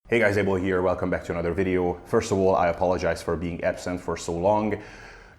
Hey guys, Abel here. Welcome back to another video. First of all, I apologize for being absent for so long.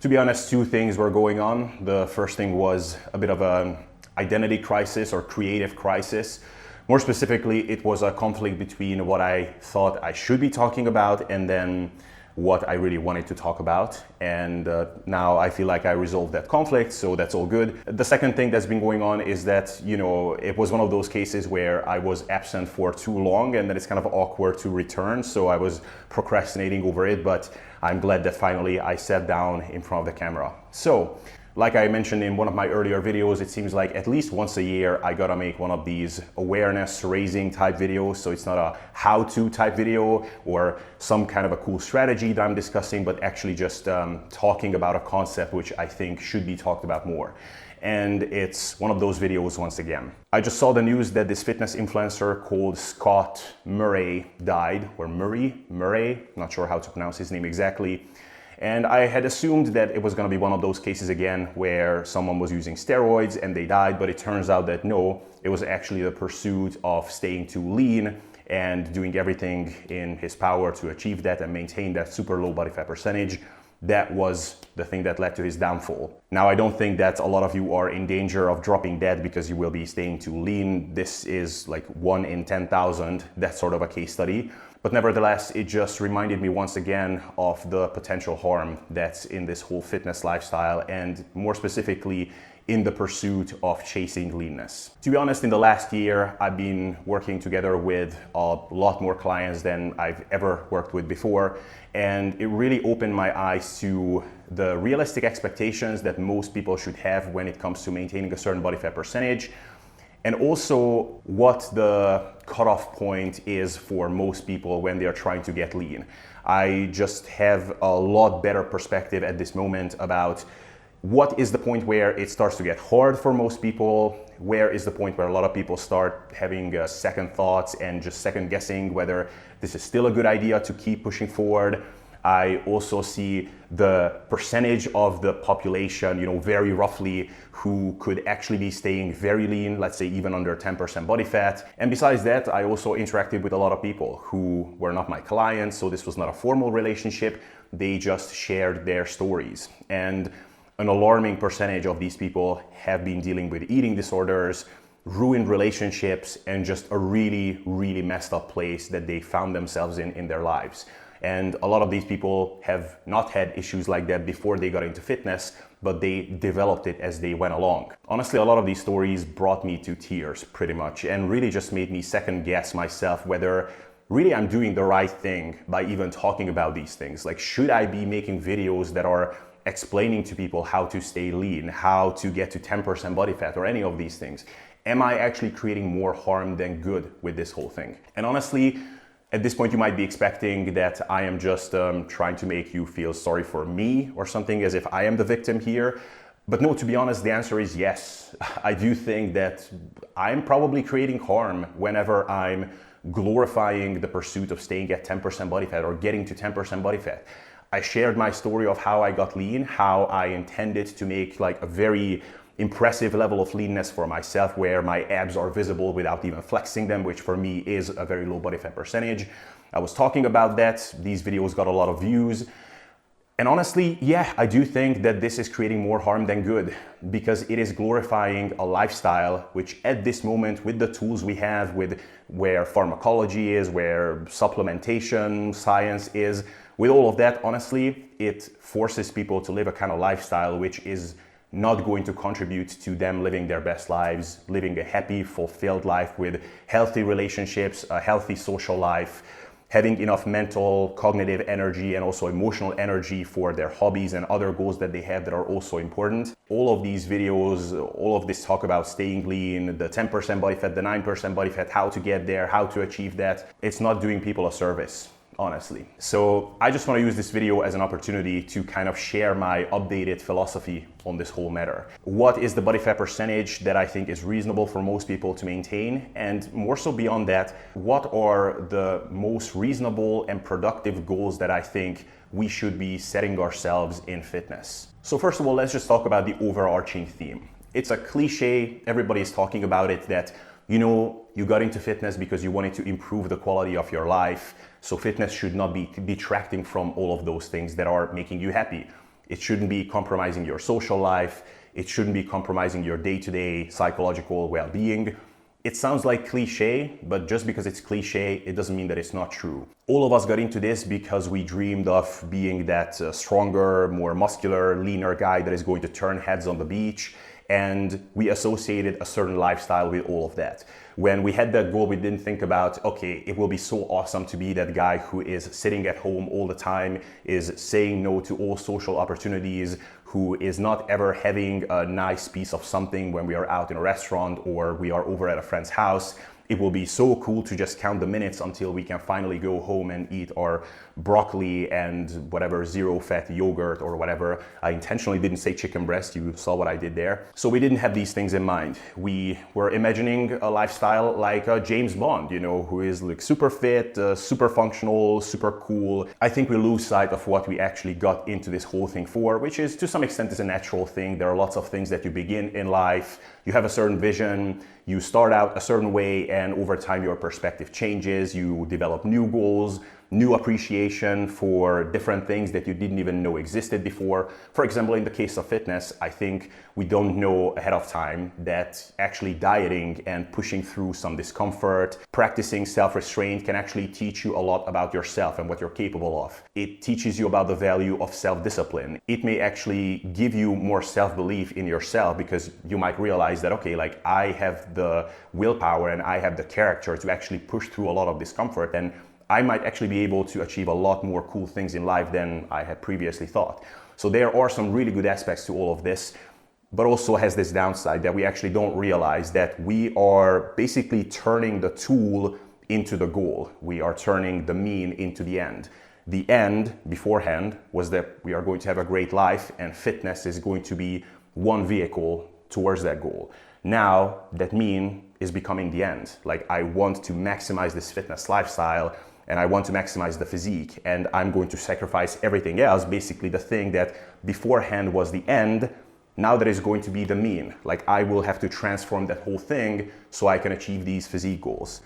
To be honest, two things were going on. The first thing was a bit of an identity crisis or creative crisis. More specifically, it was a conflict between what I thought I should be talking about and then what I really wanted to talk about. And now I feel like I resolved that conflict, so that's all good. The second thing that's been going on is that, it was one of those cases where I was absent for too long and then it's kind of awkward to return. So I was procrastinating over it, but I'm glad that finally I sat down in front of the camera. So, like I mentioned in one of my earlier videos, it seems like at least once a year I gotta make one of these awareness raising type videos. So it's not a how-to type video or some kind of a cool strategy that I'm discussing, but actually just talking about a concept which I think should be talked about more. And it's one of those videos once again. I just saw the news that this fitness influencer called Scott Murray died, or Murray, not sure how to pronounce his name exactly. And I had assumed that it was going to be one of those cases again where someone was using steroids and they died, but it turns out that no, it was actually the pursuit of staying too lean and doing everything in his power to achieve that and maintain that super low body fat percentage. That was the thing that led to his downfall. Now, I don't think that a lot of you are in danger of dropping dead because you will be staying too lean. This is like 1 in 10,000, that sort of a case study. But nevertheless, it just reminded me once again of the potential harm that's in this whole fitness lifestyle and more specifically in the pursuit of chasing leanness. To be honest, in the last year, I've been working together with a lot more clients than I've ever worked with before. And it really opened my eyes to the realistic expectations that most people should have when it comes to maintaining a certain body fat percentage. And also what the cutoff point is for most people when they are trying to get lean. I just have a lot better perspective at this moment about what is the point where it starts to get hard for most people, where is the point where a lot of people start having second thoughts and just second guessing whether this is still a good idea to keep pushing forward. I also see the percentage of the population, very roughly, who could actually be staying very lean, let's say even under 10% body fat. And besides that, I also interacted with a lot of people who were not my clients, so this was not a formal relationship. They just shared their stories. And an alarming percentage of these people have been dealing with eating disorders, ruined relationships, and just a really, really messed up place that they found themselves in their lives. And a lot of these people have not had issues like that before they got into fitness, but they developed it as they went along. Honestly, a lot of these stories brought me to tears pretty much and really just made me second guess myself whether really I'm doing the right thing by even talking about these things. Like, should I be making videos that are explaining to people how to stay lean, how to get to 10% body fat or any of these things? Am I actually creating more harm than good with this whole thing? And honestly, at this point, you might be expecting that I am just trying to make you feel sorry for me or something, as if I am the victim here. But no, to be honest, the answer is yes. I do think that I'm probably creating harm whenever I'm glorifying the pursuit of staying at 10% body fat or getting to 10% body fat. I shared my story of how I got lean, how I intended to make like a very impressive level of leanness for myself where my abs are visible without even flexing them, which for me is a very low body fat percentage. I was talking about that. These videos got a lot of views. And honestly, yeah, I do think that this is creating more harm than good because it is glorifying a lifestyle which at this moment, with the tools we have, with where pharmacology is, where supplementation science is, with all of that, honestly, it forces people to live a kind of lifestyle which is not going to contribute to them living their best lives, living a happy, fulfilled life with healthy relationships, a healthy social life, having enough mental, cognitive energy and also emotional energy for their hobbies and other goals that they have that are also important. All of these videos, all of this talk about staying lean, the 10% body fat, the 9% body fat, how to get there, how to achieve that, it's not doing people a service, honestly. So I just want to use this video as an opportunity to kind of share my updated philosophy on this whole matter. What is the body fat percentage that I think is reasonable for most people to maintain? And more so beyond that, what are the most reasonable and productive goals that I think we should be setting ourselves in fitness? So first of all, let's just talk about the overarching theme. It's a cliche, everybody is talking about it, that You know, you got into fitness because you wanted to improve the quality of your life. So fitness should not be detracting from all of those things that are making you happy. It shouldn't be compromising your social life. It shouldn't be compromising your day-to-day psychological well-being. It sounds like cliche, but just because it's cliche, it doesn't mean that it's not true. All of us got into this because we dreamed of being that stronger, more muscular, leaner guy that is going to turn heads on the beach. And we associated a certain lifestyle with all of that. When we had that goal, we didn't think about, okay, it will be so awesome to be that guy who is sitting at home all the time, is saying no to all social opportunities, who is not ever having a nice piece of something when we are out in a restaurant or we are over at a friend's house. It will be so cool to just count the minutes until we can finally go home and eat our broccoli and whatever zero-fat yogurt or whatever. I intentionally didn't say chicken breast, you saw what I did there. So we didn't have these things in mind. We were imagining a lifestyle like James Bond, you know, who is like super fit, super functional, super cool. I think we lose sight of what we actually got into this whole thing for, which is to some extent is a natural thing. There are lots of things that you begin in life. You have a certain vision, you start out a certain way, and over time your perspective changes. You develop new goals, new appreciation for different things that you didn't even know existed before. For example, in the case of fitness, I think we don't know ahead of time that actually dieting and pushing through some discomfort, practicing self-restraint can actually teach you a lot about yourself and what you're capable of. It teaches you about the value of self-discipline. It may actually give you more self-belief in yourself because you might realize that, okay, like I have the willpower and I have the character to actually push through a lot of discomfort, and I might actually be able to achieve a lot more cool things in life than I had previously thought. So there are some really good aspects to all of this, but also has this downside that we actually don't realize that we are basically turning the tool into the goal. We are turning the mean into the end. The end beforehand was that we are going to have a great life and fitness is going to be one vehicle towards that goal. Now that mean is becoming the end. Like I want to maximize this fitness lifestyle and I want to maximize the physique, and I'm going to sacrifice everything else, basically the thing that beforehand was the end, now that is going to be the mean. Like I will have to transform that whole thing so I can achieve these physique goals.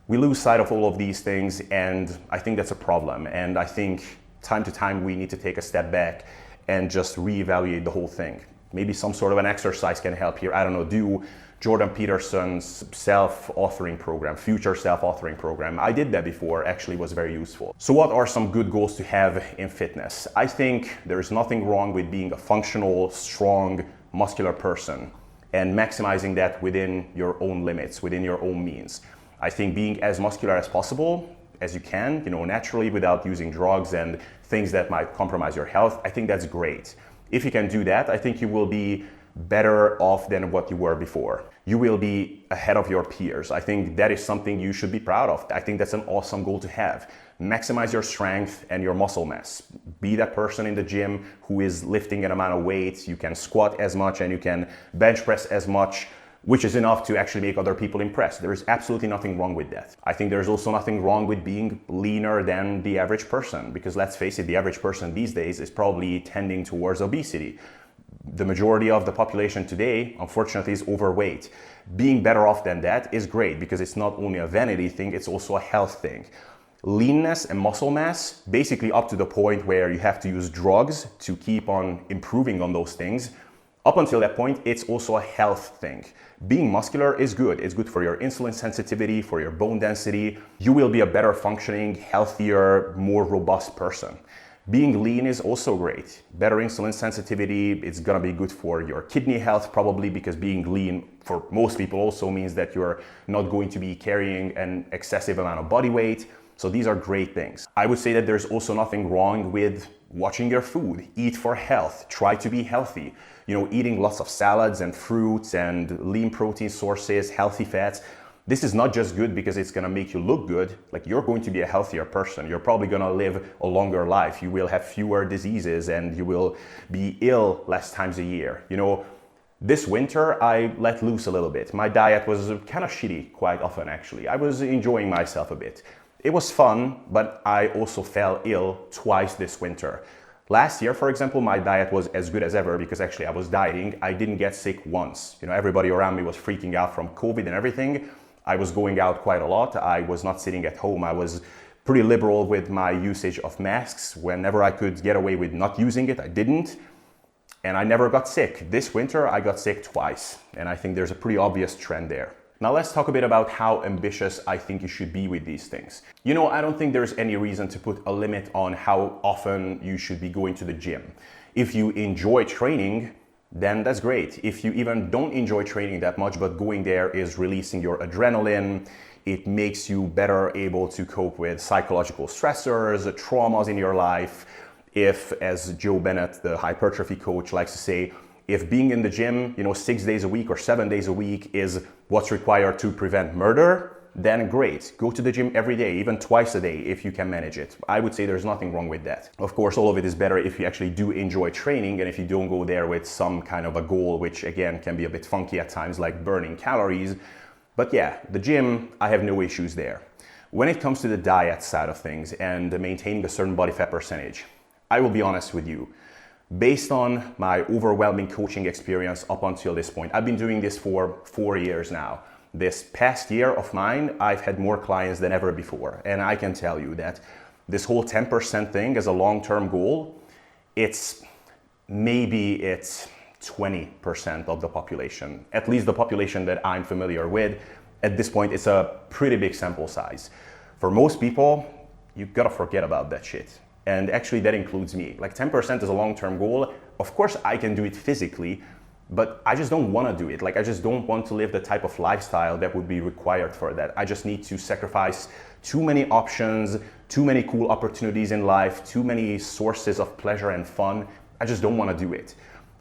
We lose sight of all of these things, and I think that's a problem. And I think time to time we need to take a step back and just reevaluate the whole thing. Maybe some sort of an exercise can help here. I don't know, do Jordan Peterson's self-authoring program, future self-authoring program. I did that before, actually was very useful. So what are some good goals to have in fitness? I think there's nothing wrong with being a functional, strong, muscular person and maximizing that within your own limits, within your own means. I think being as muscular as possible, as you can, you know, naturally without using drugs and things that might compromise your health, I think that's great. If you can do that, I think you will be better off than what you were before. You will be ahead of your peers. I think that is something you should be proud of. I think that's an awesome goal to have. Maximize your strength and your muscle mass. Be that person in the gym who is lifting an amount of weights. You can squat as much and you can bench press as much, which is enough to actually make other people impressed. There is absolutely nothing wrong with that. I think there's also nothing wrong with being leaner than the average person, because let's face it, the average person these days is probably tending towards obesity. The majority of the population today, unfortunately, is overweight. Being better off than that is great because it's not only a vanity thing, it's also a health thing. Leanness and muscle mass, basically up to the point where you have to use drugs to keep on improving on those things. Up until that point, it's also a health thing. Being muscular is good. It's good for your insulin sensitivity, for your bone density. You will be a better functioning, healthier, more robust person. Being lean is also great. Better insulin sensitivity, it's gonna be good for your kidney health probably, because being lean for most people also means that you're not going to be carrying an excessive amount of body weight. So these are great things. I would say that there's also nothing wrong with watching your food. Eat for health, try to be healthy. You know, eating lots of salads and fruits and lean protein sources, healthy fats. This is not just good because it's gonna make you look good. Like, you're going to be a healthier person. You're probably gonna live a longer life. You will have fewer diseases and you will be ill less times a year. You know, this winter I let loose a little bit. My diet was kind of shitty quite often actually. I was enjoying myself a bit. It was fun, but I also fell ill twice this winter. Last year, for example, my diet was as good as ever because actually I was dieting. I didn't get sick once. Everybody around me was freaking out from COVID and everything. I was going out quite a lot. I was not sitting at home. I was pretty liberal with my usage of masks. Whenever I could get away with not using it, I didn't. And I never got sick. This winter, I got sick twice. And I think there's a pretty obvious trend there. Now let's talk a bit about how ambitious I think you should be with these things. I don't think there's any reason to put a limit on how often you should be going to the gym. If you enjoy training, then that's great. If you even don't enjoy training that much, but going there is releasing your adrenaline, it makes you better able to cope with psychological stressors, traumas in your life. If, as Joe Bennett, the hypertrophy coach, likes to say, if being in the gym, 6 days a week or 7 days a week is what's required to prevent murder, then great. Go to the gym every day, even twice a day if you can manage it. I would say there's nothing wrong with that. Of course, all of it is better if you actually do enjoy training and if you don't go there with some kind of a goal, which again can be a bit funky at times, like burning calories. But yeah, the gym, I have no issues there. When it comes to the diet side of things and maintaining a certain body fat percentage, I will be honest with you. Based on my overwhelming coaching experience up until this point, I've been doing this for 4 years now. This past year of mine, I've had more clients than ever before. And I can tell you that this whole 10% thing as a long-term goal, it's 20% of the population, at least the population that I'm familiar with. At this point, it's a pretty big sample size. For most people, you've got to forget about that shit. And actually that includes me. Like 10% is a long-term goal. Of course I can do it physically, but I just don't want to do it. Like I just don't want to live the type of lifestyle that would be required for that. I just need to sacrifice too many options, too many cool opportunities in life, too many sources of pleasure and fun. I just don't want to do it.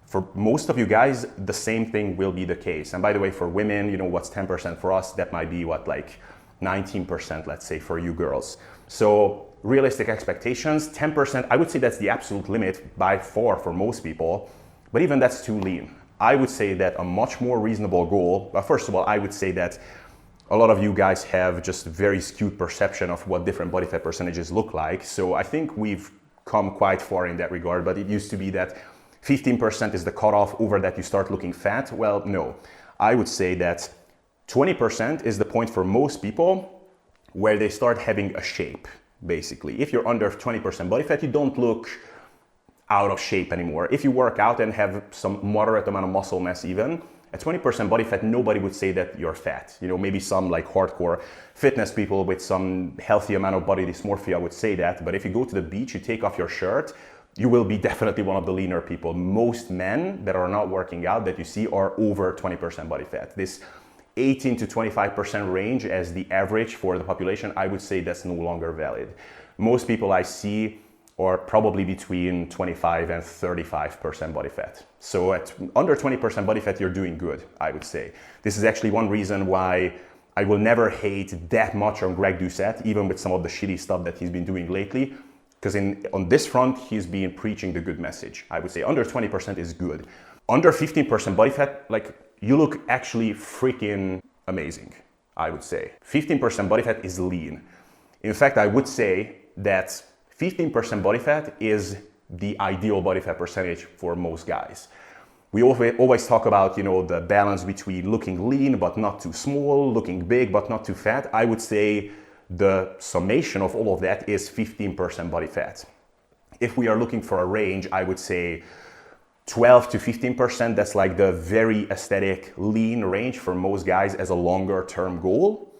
For most of you guys, the same thing will be the case. And by the way, for women, what's 10% for us? That might be like 19%, let's say, for you girls. So realistic expectations, 10%, I would say that's the absolute limit by far for most people, but even that's too lean. I would say that a much more reasonable goal, first of all, I would say that a lot of you guys have just very skewed perception of what different body fat percentages look like. So I think we've come quite far in that regard, but it used to be that 15% is the cutoff, over that you start looking fat. Well, no, I would say that 20% is the point for most people where they start having a shape. Basically, if you're under 20% body fat, you don't look out of shape anymore. If you work out and have some moderate amount of muscle mass even, at 20% body fat, nobody would say that you're fat. Maybe some like hardcore fitness people with some healthy amount of body dysmorphia would say that. But if you go to the beach, you take off your shirt, you will be definitely one of the leaner people. Most men that are not working out that you see are over 20% body fat. This 18 to 25% range as the average for the population, I would say that's no longer valid. Most people I see are probably between 25 and 35% body fat. So at under 20% body fat, you're doing good, I would say. This is actually one reason why I will never hate that much on Greg Doucette, even with some of the shitty stuff that he's been doing lately, because on this front, he's been preaching the good message. I would say under 20% is good. Under 15% body fat, you look actually freaking amazing, I would say. 15% body fat is lean. In fact, I would say that 15% body fat is the ideal body fat percentage for most guys. We always talk about, the balance between looking lean but not too small, looking big but not too fat. I would say the summation of all of that is 15% body fat. If we are looking for a range, I would say 12 to 15%, that's like the very aesthetic lean range for most guys as a longer term goal.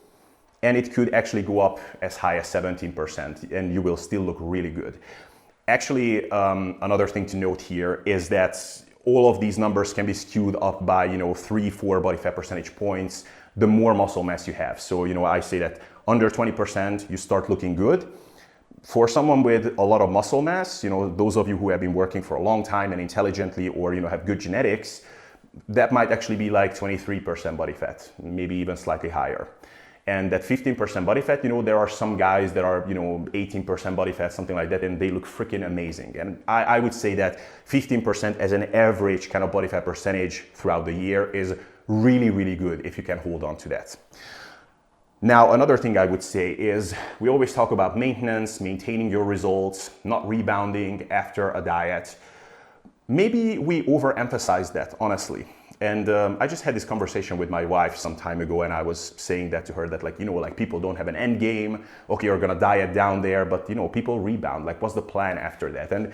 And it could actually go up as high as 17% and you will still look really good. Actually, another thing to note here is that all of these numbers can be skewed up by, 3-4 body fat percentage points, the more muscle mass you have. So, I say that under 20%, you start looking good. For someone with a lot of muscle mass, those of you who have been working for a long time and intelligently or, have good genetics, that might actually be like 23% body fat, maybe even slightly higher. And that 15% body fat, there are some guys that are, 18% body fat, something like that, and they look freaking amazing. And I would say that 15% as an average kind of body fat percentage throughout the year is really, really good if you can hold on to that. Now, another thing I would say is we always talk about maintenance, maintaining your results, not rebounding after a diet. Maybe we overemphasize that, honestly. And I just had this conversation with my wife some time ago, and I was saying that to her that, like, people don't have an end game. Okay, you're gonna diet down there, but people rebound. Like, what's the plan after that? And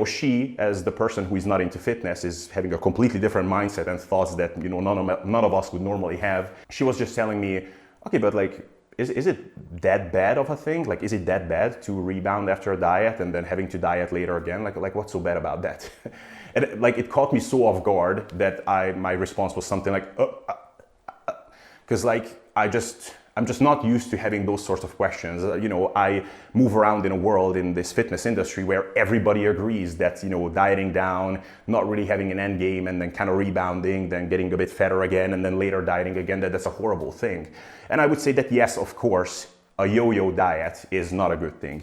she, as the person who is not into fitness, is having a completely different mindset and thoughts that none of us would normally have. She was just telling me, okay, but like, is it that bad of a thing? Like, is it that bad to rebound after a diet and then having to diet later again? Like what's so bad about that? And like, it caught me so off guard that my response was something like, because like, I'm just not used to having those sorts of questions. I move around in a world in this fitness industry where everybody agrees that, dieting down, not really having an end game, and then kind of rebounding, then getting a bit fatter again, and then later dieting again, that's a horrible thing. And I would say that yes, of course, a yo-yo diet is not a good thing.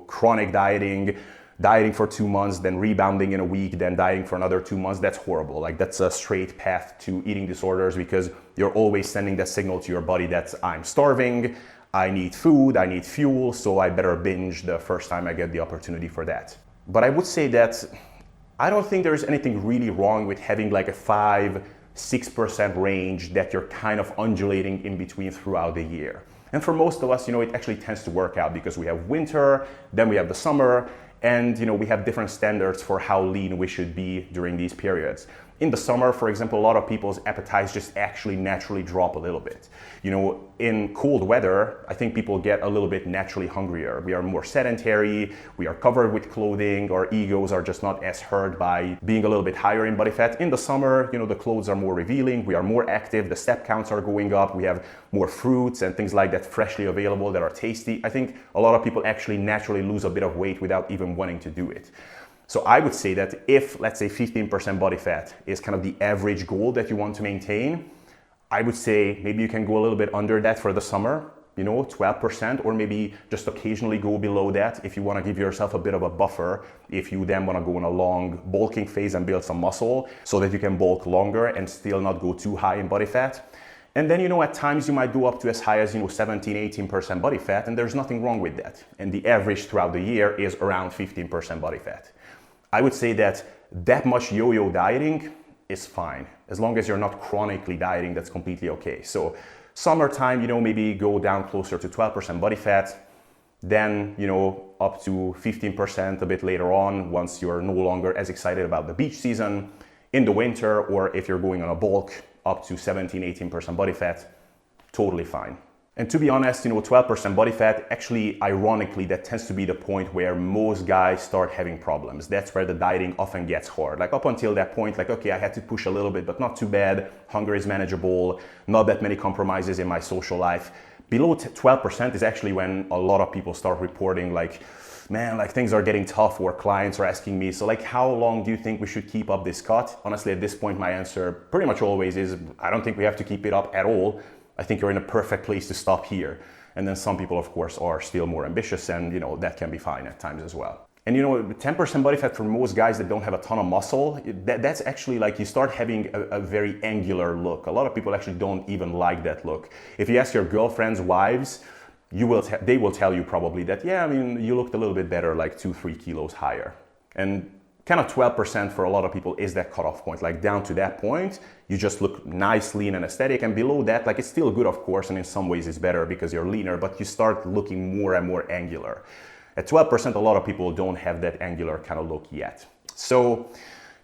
Chronic dieting for 2 months, then rebounding in a week, then dieting for another 2 months, that's horrible. Like, that's a straight path to eating disorders, because you're always sending that signal to your body that I'm starving, I need food, I need fuel, so I better binge the first time I get the opportunity for that. But I would say that I don't think there's anything really wrong with having like a 5-6% range that you're kind of undulating in between throughout the year. And for most of us, it actually tends to work out, because we have winter, then we have the summer, and we have different standards for how lean we should be during these periods. In the summer, for example, a lot of people's appetites just actually naturally drop a little bit. In cold weather, I think people get a little bit naturally hungrier. We are more sedentary, we are covered with clothing, our egos are just not as hurt by being a little bit higher in body fat. In the summer, the clothes are more revealing, we are more active, the step counts are going up, we have more fruits and things like that freshly available that are tasty. I think a lot of people actually naturally lose a bit of weight without even wanting to do it. So I would say that if, let's say, 15% body fat is kind of the average goal that you want to maintain, I would say maybe you can go a little bit under that for the summer, 12%, or maybe just occasionally go below that if you want to give yourself a bit of a buffer, if you then want to go in a long bulking phase and build some muscle so that you can bulk longer and still not go too high in body fat. And then, at times you might go up to as high as, 17, 18% body fat, and there's nothing wrong with that. And the average throughout the year is around 15% body fat. I would say that much yo-yo dieting is fine. As long as you're not chronically dieting, that's completely okay. So summertime, maybe go down closer to 12% body fat, then, up to 15% a bit later on, once you're no longer as excited about the beach season. In the winter, or if you're going on a bulk, up to 17, 18% body fat, totally fine. And to be honest, 12% body fat, actually, ironically, that tends to be the point where most guys start having problems. That's where the dieting often gets hard. Like, up until that point, like, okay, I had to push a little bit, but not too bad. Hunger is manageable, not that many compromises in my social life. Below 12% is actually when a lot of people start reporting like, man, like things are getting tough, or clients are asking me, so like, how long do you think we should keep up this cut? Honestly, at this point, my answer pretty much always is, I don't think we have to keep it up at all. I think you're in a perfect place to stop here. And then some people, of course, are still more ambitious, and that can be fine at times as well. And 10% body fat for most guys that don't have a ton of muscle, that's actually like you start having a very angular look. A lot of people actually don't even like that look. If you ask your girlfriends, wives, they will tell you probably that, yeah, I mean, you looked a little bit better, like 2-3 kilos higher. And kind of 12% for a lot of people is that cutoff point. Like, down to that point, you just look nice, lean, and aesthetic. And below that, like, it's still good, of course, and in some ways it's better because you're leaner, but you start looking more and more angular. At 12%, a lot of people don't have that angular kind of look yet. So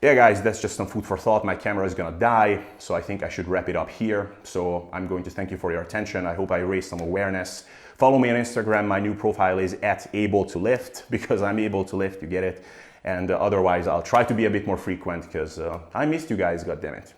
yeah, guys, that's just some food for thought. My camera is gonna die, so I think I should wrap it up here. So I'm going to thank you for your attention. I hope I raised some awareness. Follow me on Instagram. My new profile is @able-to-lift, because I'm able to lift, you get it. And otherwise, I'll try to be a bit more frequent, because I missed you guys, goddammit.